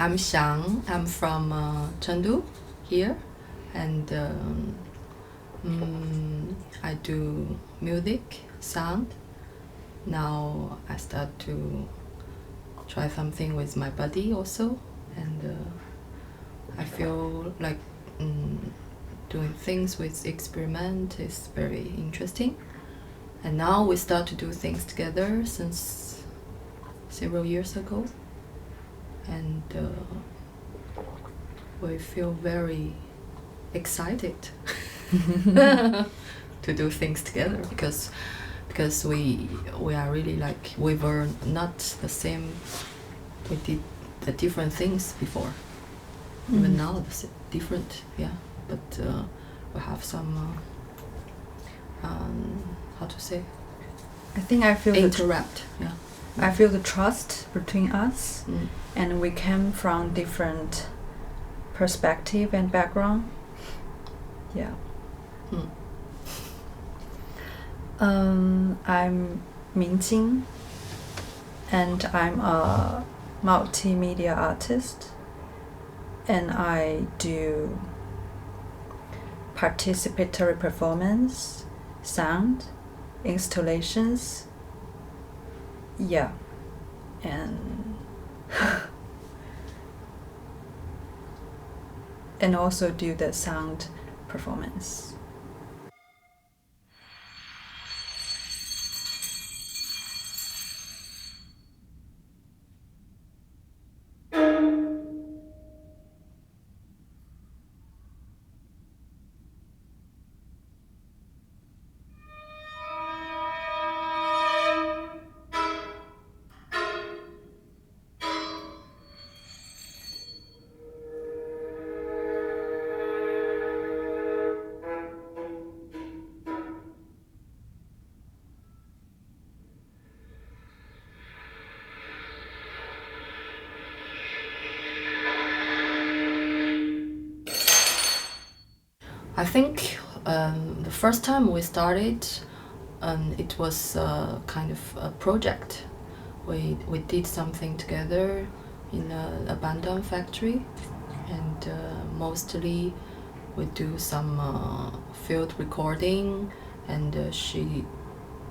I'm Xiang. I'm from Chengdu here, and I do music, sound. Now I start to try something with my body also, and I feel like doing things with experiment is very interesting. And now we start to do things together since several years ago, and we feel very excited to do things together because we are really like we were not the same. We did the different things before. Even now it's different, yeah. But we have some how to say? I think I feel yeah. I feel the trust between us, and we came from different perspective and background. Yeah. I'm Mingjing, and I'm a multimedia artist, and I do participatory performance, sound, installations, yeah, and also do the sound performance. I think the first time we started, it was kind of a project. We did something together in an abandoned factory, and mostly we do some field recording, and she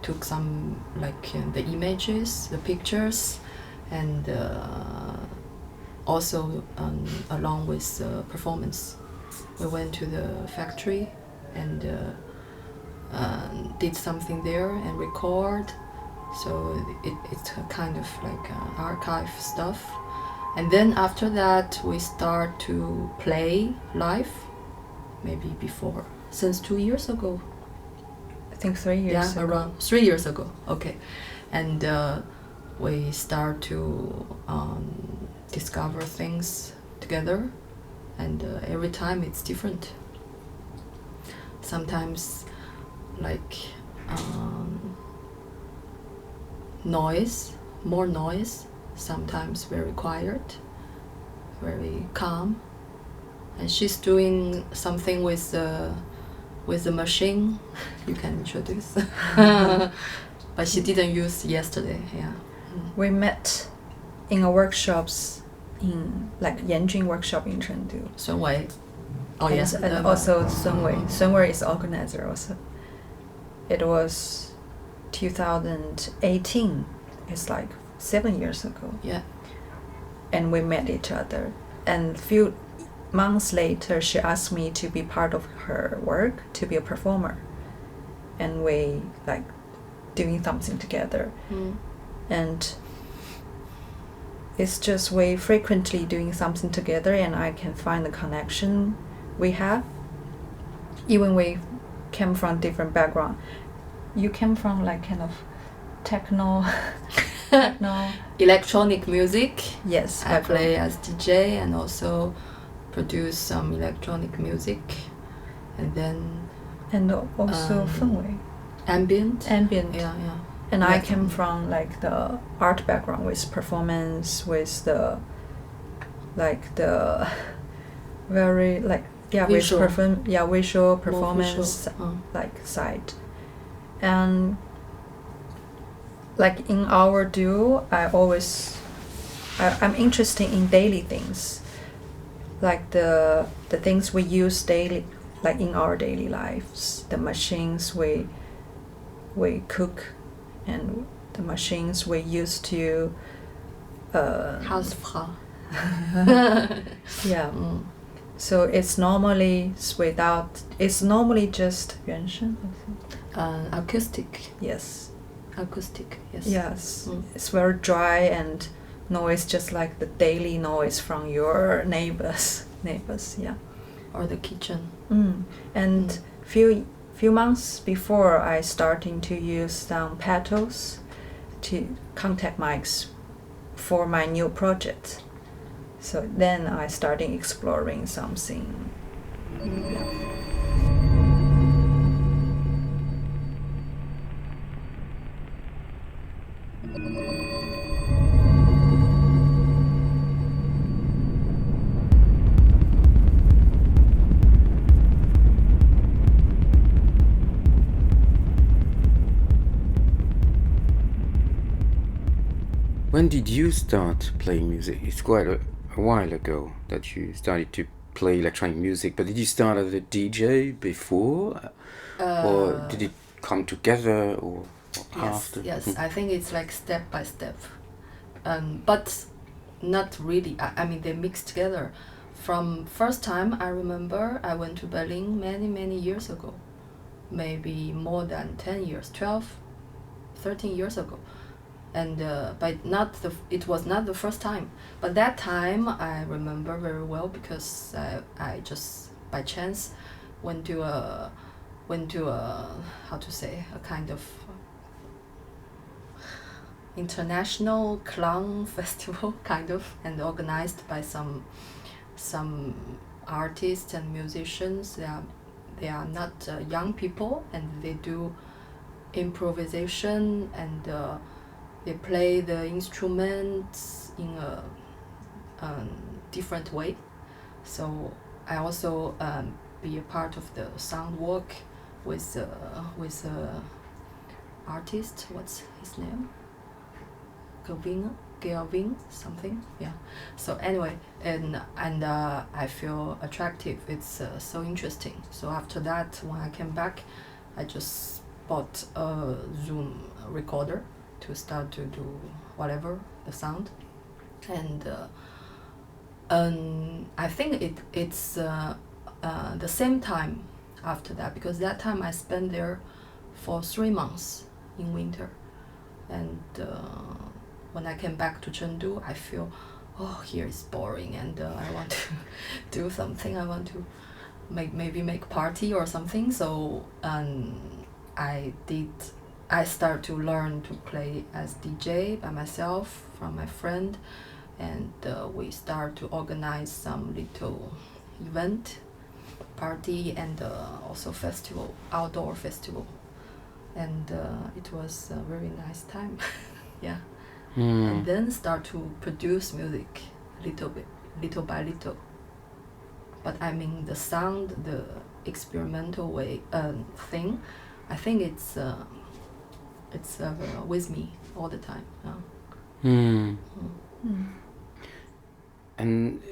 took some like the images, the pictures, and also along with performance. We went to the factory and did something there and record. So it's a kind of like archive stuff. And then after that we start to play live, maybe before, since 2 years ago. I think 3 years ago. Around 3 years ago, okay. And we start to discover things together. And every time it's different. Sometimes like more noise, sometimes very quiet, very calm. And she's doing something with the machine. You can introduce. But she didn't use yesterday, yeah. We met in a workshops in like Yanjun workshop in Chengdu. Sun Wei. Oh and, yes. And also Sun Wei. Sun Wei is organizer also. It was 2018. It's like 7 years ago. Yeah. And we met each other. And few months later, she asked me to be part of her work, to be a performer. And we like doing something together. And it's just we frequently doing something together, and I can find the connection we have. Even we came from different background. You came from like kind of techno electronic music. Yes, I play as DJ and also produce some electronic music, and also 氛围 ambient. Yeah. And I came from like the art background with performance, with the very like visual. Visual performance like side. And like in our duo, I always I'm interested in daily things, like the things we use daily, like in our daily lives, the machines we cook, and the machines we use to Hausfrau. yeah. So it's normally just 原声 acoustic. Yes. Acoustic, yes. Yes. It's very dry and noise, just like the daily noise from your neighbors, yeah. Or the kitchen. And few months before, I starting to use some pedals to contact mics for my new project. So then I started exploring something. When did you start playing music? It's quite a while ago that you started to play electronic music, but did you start as a DJ before? Or did it come together or after? Yes, I think it's like step by step. But not really. I mean, they mix together. From first time, I remember I went to Berlin many years ago. Maybe more than 10 years, 12, 13 years ago. And but it was not the first time. But that time I remember very well because I just by chance went to a how to say, a kind of international clown festival kind of, and organized by some artists and musicians. They are not young people, and they do improvisation, and they play the instruments in a different way. So I also be a part of the sound work with artist. What's his name? Gelvin, something. Yeah. So anyway, and I feel attractive. It's so interesting. So after that, when I came back, I just bought a Zoom recorder to start to do whatever the sound, and I think it's the same time after that, because that time I spent there for 3 months in winter, and when I came back to Chengdu, I feel, oh, here is boring, and I want to do something. I want to make party or something. So I start to learn to play as DJ by myself from my friend, and we start to organize some little event, party, and also festival, outdoor festival, and it was a very nice time. Yeah. And then start to produce music little by little. But I mean, the sound, the experimental way thing, I think it's with me all the time. And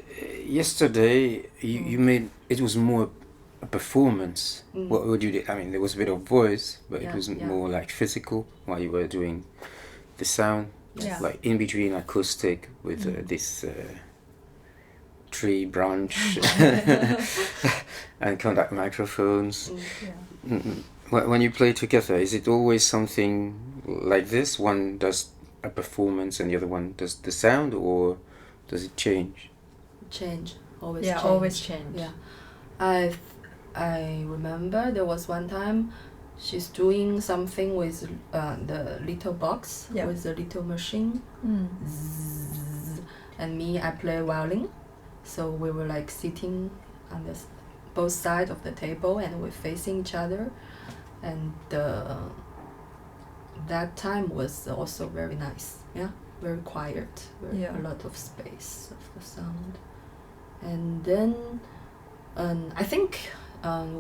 yesterday you made it was more a performance. What you did? I mean, there was a bit of voice, but it was more like physical while you were doing the sound. Yeah. Like in between acoustic with this tree branch and contact microphones. When you play together, is it always something like this? One does a performance and the other one does the sound, or does it change? Always change. Always change. Yeah, I remember there was one time she's doing something with the little box, with the little machine, Zzz, and me, I play violin. So we were like sitting on both sides of the table, and we're facing each other, and that time was also very nice. Yeah, very quiet, a lot of space of the sound. And then I think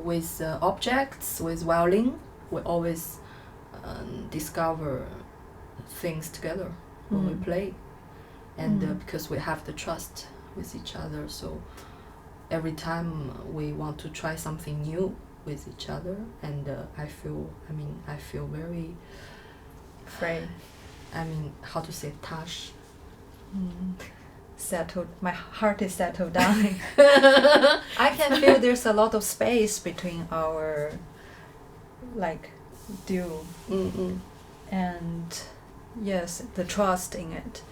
with objects, with violin, we always discover things together when we play. and because we have the trust with each other, so every time we want to try something new with each other, and I feel very Free. How to say, touch. Settled. My heart is settled down. I can feel there's a lot of space between our duo. And yes, the trust in it.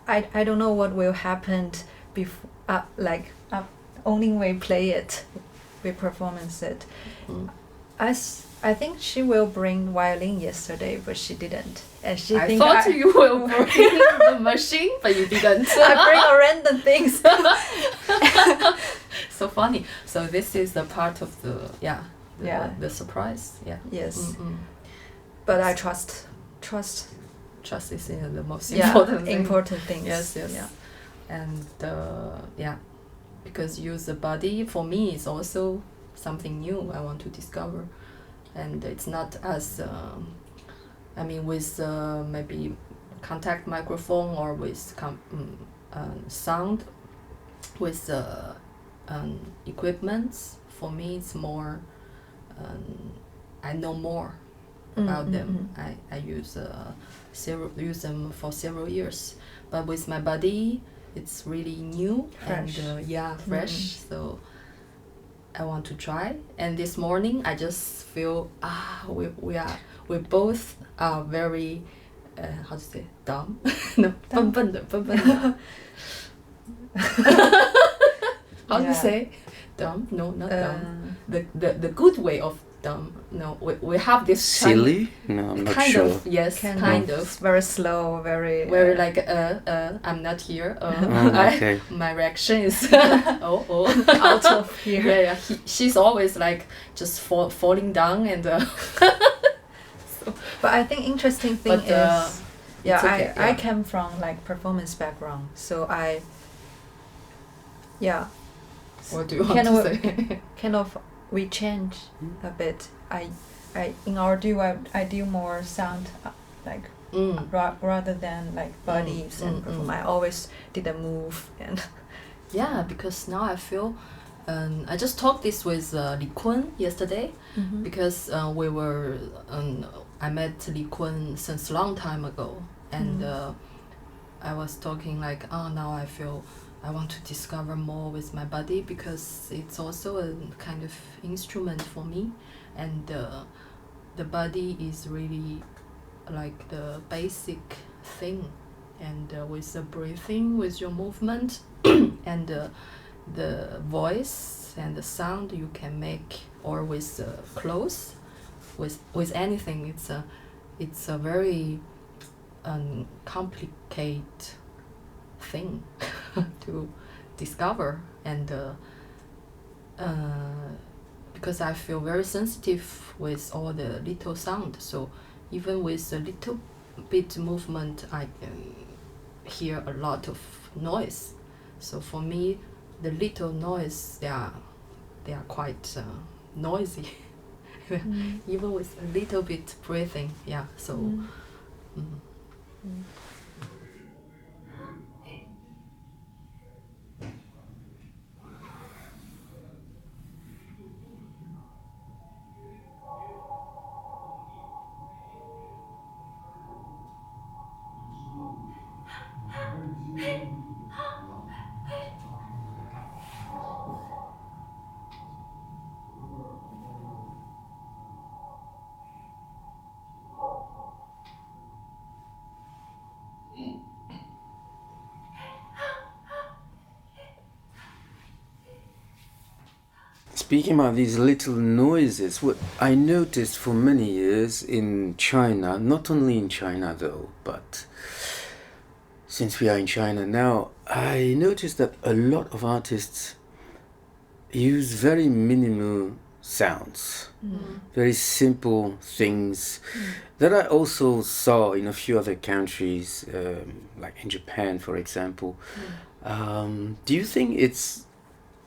I don't know what will happen before only we play it, we performance it. I think she will bring violin yesterday, but she didn't. And she I thought you will bring the machine, but you didn't. I bring random things. So funny. So this is the part of the surprise. Yeah. Yes. But I trust. Trust is the most important thing. Yes. Yeah. And because use the body for me is also something new I want to discover, and it's not as with maybe contact microphone or with sound with equipments. For me, it's more. I know more about them. I use them for several years, but with my body, it's really new, fresh. And fresh. So I want to try. And this morning, I just feel we both are very how to say, dumb. No, 笨笨的. How to say dumb? No, not dumb. The good way of dumb. No, we have this silly. No, I'm not kind sure. of, yes, kind of. Very slow, very like I'm not here. Okay. My reaction is out of here. Yeah. She's always like just falling down and. But I think interesting thing is, I came from performance background, so What do you want to say? Kind of we change a bit. I in our duo I do more sound rather than bodies and perform. I always did a move and. Yeah, because now I feel. I just talked this with Li Kun yesterday, because we were. I met Li Kun since a long time ago, and I was talking now I feel I want to discover more with my body, because it's also a kind of instrument for me, and the body is really like the basic thing, and with the breathing, with your movement, and the voice and the sound you can make, or with clothes, with anything. It's a very complicated thing to discover, and because I feel very sensitive with all the little sound, so even with a little bit movement I can hear a lot of noise. So for me, the little noise, they are quite noisy. Even with a little bit breathing, so. Speaking about these little noises, what I noticed for many years in China, not only in China though, but since we are in China now, I noticed that a lot of artists use very minimal sounds, very simple things that I also saw in a few other countries, like in Japan, for example. Do you think it's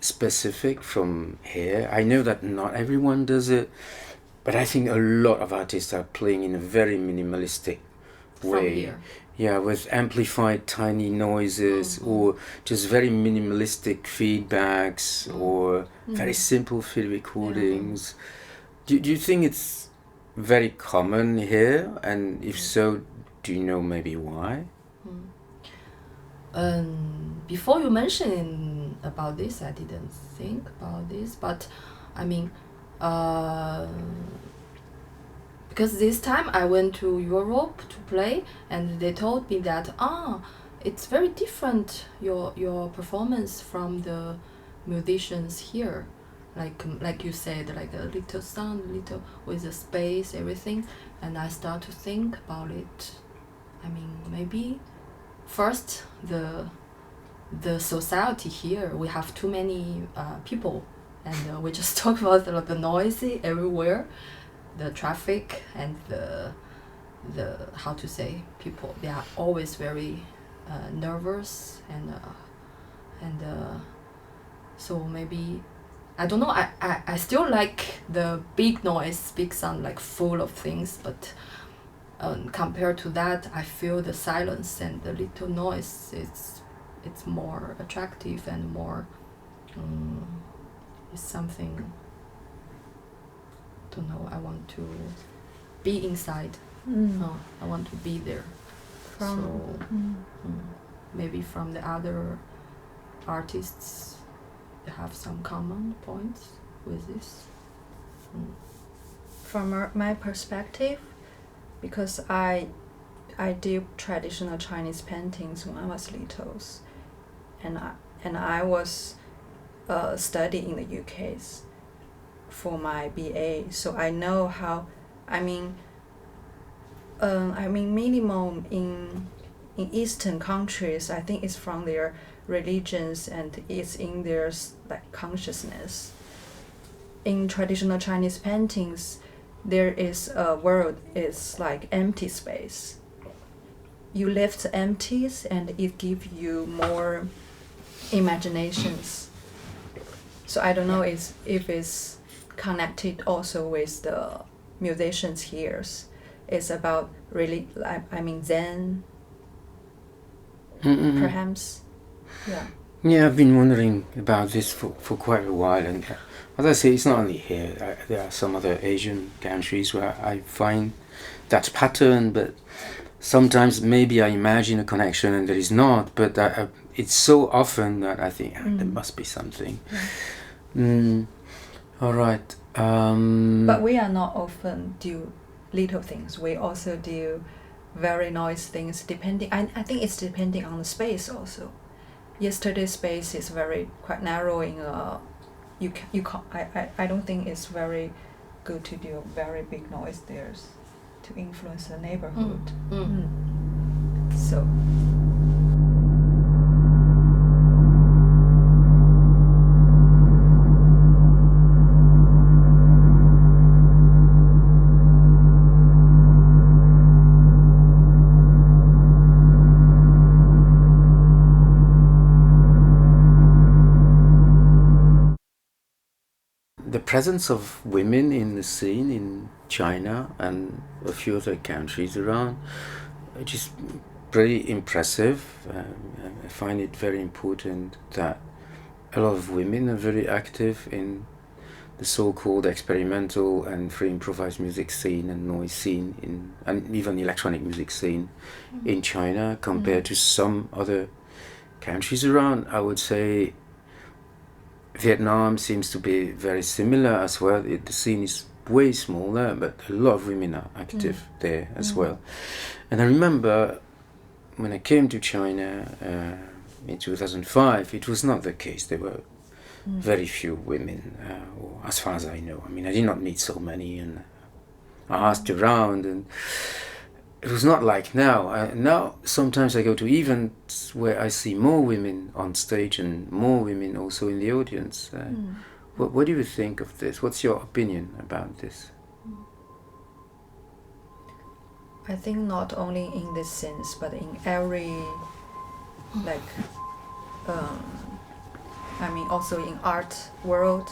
specific from here? I know that not everyone does it, but I think a lot of artists are playing in a very minimalistic way. Here. Yeah, with amplified tiny noises or just very minimalistic feedbacks or very simple field recordings. Do you think it's very common here? And if so, do you know maybe why? Before you mentioned about this, I didn't think about this, but I mean, because this time I went to Europe to play, and they told me that it's very different your performance from the musicians here, like you said, like a little sound, little with the space, everything, and I start to think about it. I mean, maybe first the society here, we have too many people, and we just talk about the noisy everywhere, the traffic and the how to say, people, they are always very nervous and so maybe I don't know, I still like the big noise, big sound, like full of things, but compared to that, I feel the silence and the little noise, it's more attractive and more it's something, don't know, I want to be inside. I want to be there. Maybe from the other artists, they have some common points with this. From my perspective, because I did traditional Chinese paintings when I was little, and I was studying in the UK's for my BA, so I know how. I mean minimum in Eastern countries, I think it's from their religions and it's in their like consciousness. In traditional Chinese paintings, there is a word, it's like empty space. You left empties and it gives you more imaginations. So I don't know if it's connected also with the musicians here. It's about really, I mean, Zen, perhaps. Yeah. Yeah, I've been wondering about this for quite a while, and as I say, it's not only here. There are some other Asian countries where I find that pattern, but sometimes maybe I imagine a connection and there is not, but it's so often that I think there must be something. Yeah. All right. But we are not often do little things. We also do very noisy things, depending, I think it's depending on the space also. Yesterday's space is quite narrow in you can't, I don't think it's very good to do very big noise there to influence the neighborhood. So the presence of women in the scene in China and a few other countries around, which is pretty impressive. I find it very important that a lot of women are very active in the so-called experimental and free improvised music scene and noise scene and even electronic music scene in China compared to some other countries around. I would say Vietnam seems to be very similar as well. The scene is way smaller, but a lot of women are active there as well. And I remember when I came to China in 2005, it was not the case. There were very few women, or as far as I know. I mean, I did not meet so many, and I asked around, and it was not like now. Now, sometimes I go to events where I see more women on stage and more women also in the audience. What do you think of this? What's your opinion about this? I think not only in this sense, but in every, like, I mean, also in art world,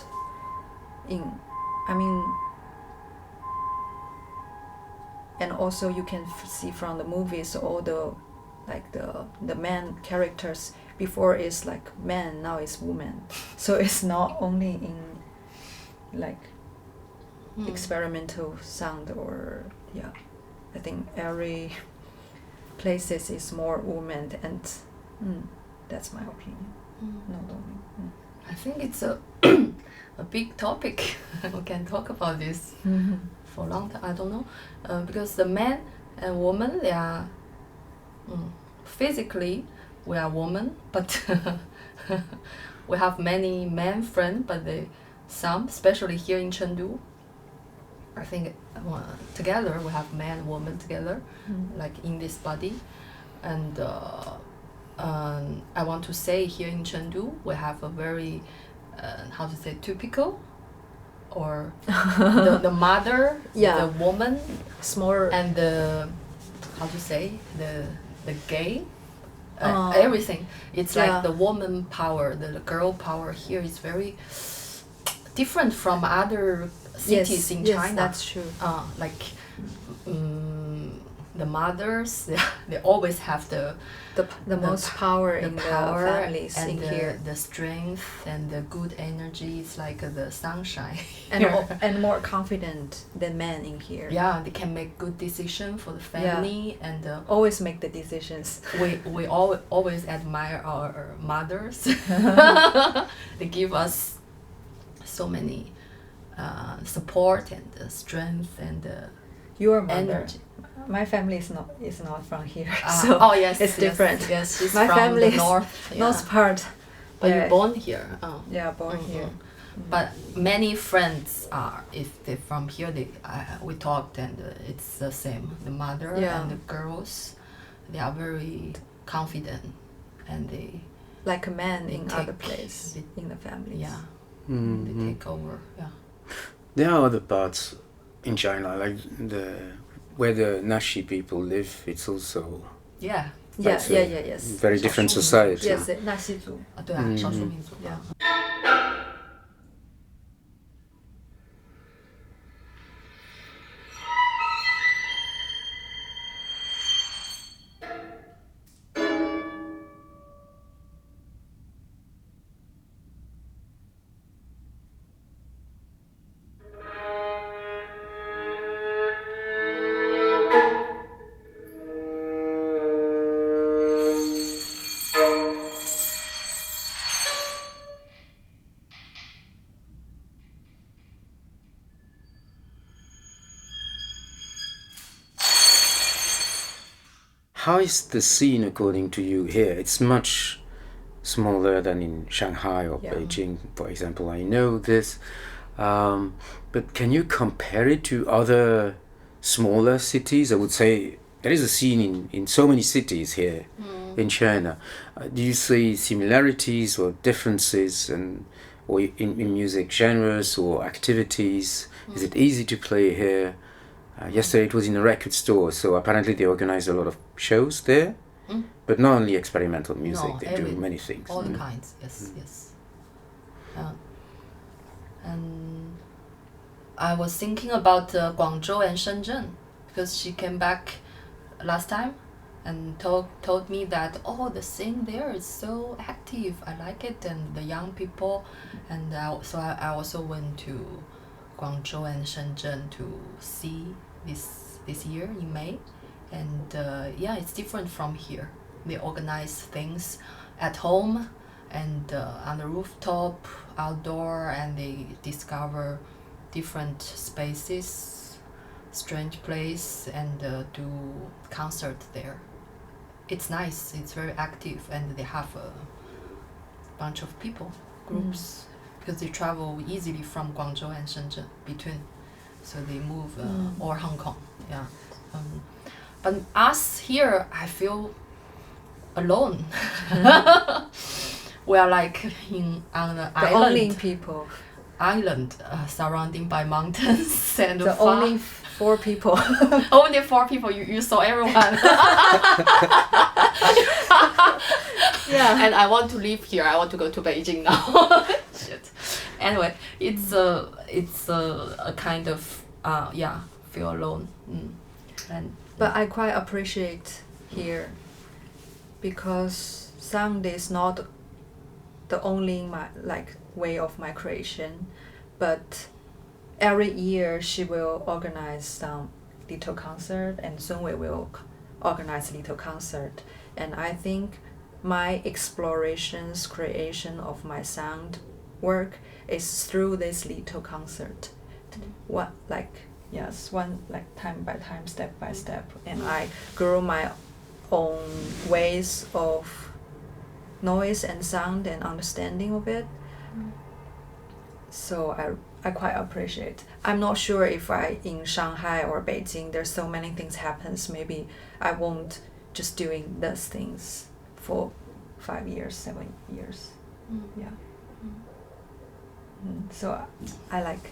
and also you can see from the movies all the the man characters before is like man, now it's woman. So it's not only in like experimental sound or I think every places is more woman, and that's my opinion. Not only. I think it's a a big topic. We can talk about this for a long time. I don't know, because the man and woman, they are physically we are women, but we have many men friends, but some, especially here in Chengdu, I think together we have man and woman together, like in this body, and I want to say here in Chengdu we have a very how to say typical, or the mother, the woman, small, and the how to say the gay. Everything. It's like the woman power, the girl power here is very different from other cities in China. Yes, that's true. Like the mothers, they always have the most power in the families and in here. The strength and the good energy. It's like the sunshine. and more confident than men in here. Yeah, they can make good decision for the family and always make the decisions. We always admire our mothers. They give us so many support and strength and your mother. energy. My family is not from here, so yes, it's different. Yes, she's my from family the north. North part. But you're born here. Yeah, born here. But many friends are, if they're from here, we talked and it's the same. The mother and the girls, they are very confident and they like a man in other place in the family. Yeah, they take over. Yeah. There are other parts in China, like where the Nashi people live. It's also yes. very different society. Yes, 纳西族。对啊，少数民族。Yeah. How is the scene according to you here? It's much smaller than in Shanghai or Beijing, for example. I know this, but can you compare it to other smaller cities? I would say there is a scene in so many cities here in China. Do you see similarities or differences or in music genres or activities? Is it easy to play here? Yesterday it was in a record store, so apparently they organize a lot of shows there, but not only experimental music, they do many things. All the kinds, yes. And I was thinking about Guangzhou and Shenzhen, because she came back last time and told me that, the scene there is so active, I like it, and the young people, and so I also went to Guangzhou and Shenzhen to see this year in May, and it's different from here. They organize things at home and on the rooftop, outdoor, and they discover different spaces, strange place, and do concert there. It's nice. It's very active, and they have a bunch of people, groups, because they travel easily from Guangzhou and Shenzhen between. So they move, or Hong Kong, but us here, I feel alone. We are like on the island. Only people. Island surrounded by mountains and the only 4 people. Only 4 people. You saw everyone. Yeah. And I want to live here. I want to go to Beijing now. Shit. Anyway, it's a kind of feel alone. And But I quite appreciate here because sound is not the only way of my creation, but every year she will organize some little concert, and soon we will organize little concert. And I think my explorations, creation of my sound work is through this little concert. One time by time, step by step, and I grew my own ways of noise and sound and understanding of it. So I quite appreciate. I'm not sure if in Shanghai or Beijing there's so many things happens, maybe I won't just doing those things for 5 years, 7 years. Yeah. So I like.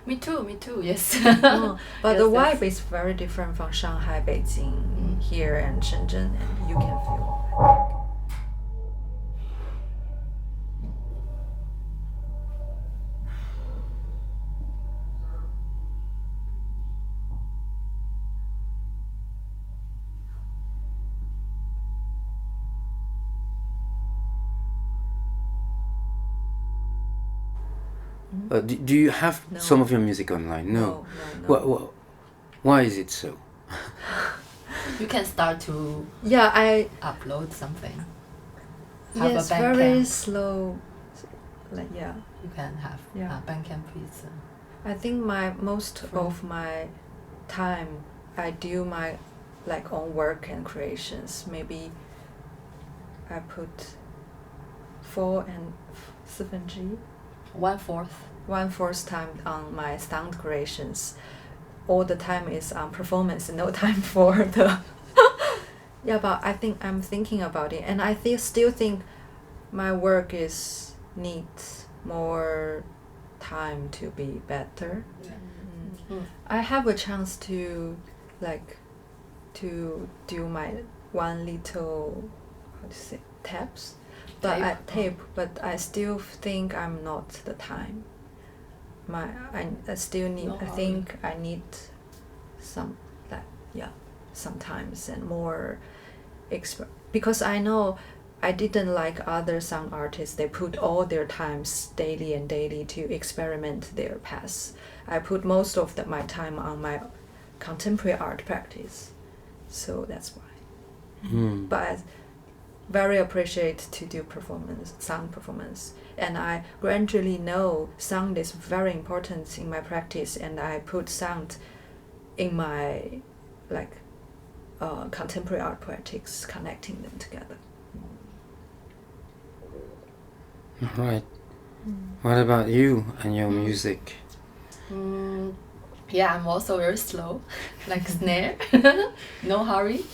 Me too, yes. But Yes, the yes. vibe is very different from Shanghai, Beijing, here and Shenzhen, and you can feel. Do you have No. some of your music online? No. No. Why is it so? You can start to Yeah, I. upload something. Have Yes, a Bandcamp. very slow. Yeah. You can have Yeah. Bandcamp is. I think most of my time I do my own work and creations. Maybe I put 4 and 4/4. 1/4. 1/4 time on my sound creations. All the time is on performance, no time for the. Yeah, but I think I'm thinking about it, and I still think my work needs more time to be better. I have a chance to do my one little tape, but I still think I'm not the time. I still need. No I think I need some sometimes and more because I know I didn't like other sound artists. They put all their times daily to experiment their paths. I put most of my time on my contemporary art practice, so that's why. But I very appreciate to do sound performance, and I gradually know sound is very important in my practice, and I put sound in my contemporary art practice, connecting them together. Right. What about you and your music? Yeah, I'm also very slow, like snare. No hurry.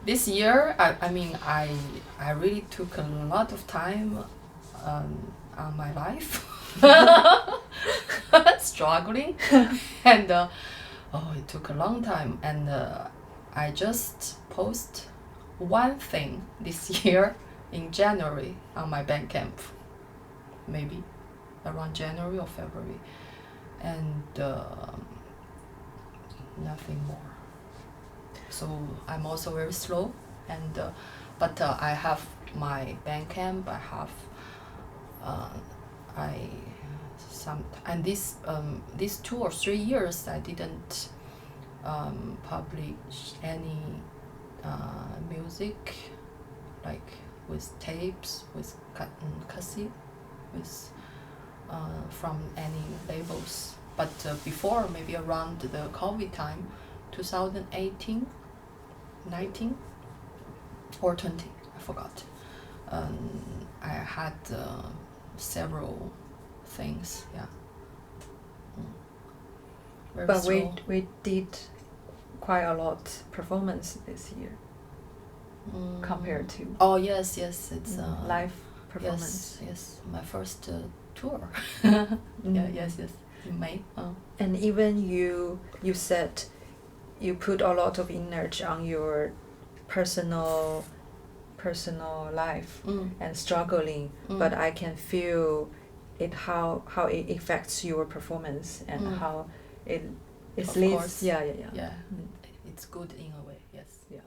This year, I really took a lot of time on my life, struggling, and it took a long time. And I just post one thing this year in January on my Bandcamp, maybe around January or February, and nothing more. So I'm also very slow, and but I have my Bandcamp. I have and these 2 or 3 years I didn't publish any music with tapes, with cassette, with from any labels. But before, maybe around the COVID time, 2018, 19 or 20, I forgot. I had several things, yeah. Very But slow. we did quite a lot performance this year compared to. Oh yes, it's live performance. Yes, my first tour. Yeah, yes, in May. And even you said you put a lot of energy on your personal life and struggling, but I can feel it how it affects your performance and how it It of leads. course. Yeah. Yeah, it's good in a way. Yes. Yeah.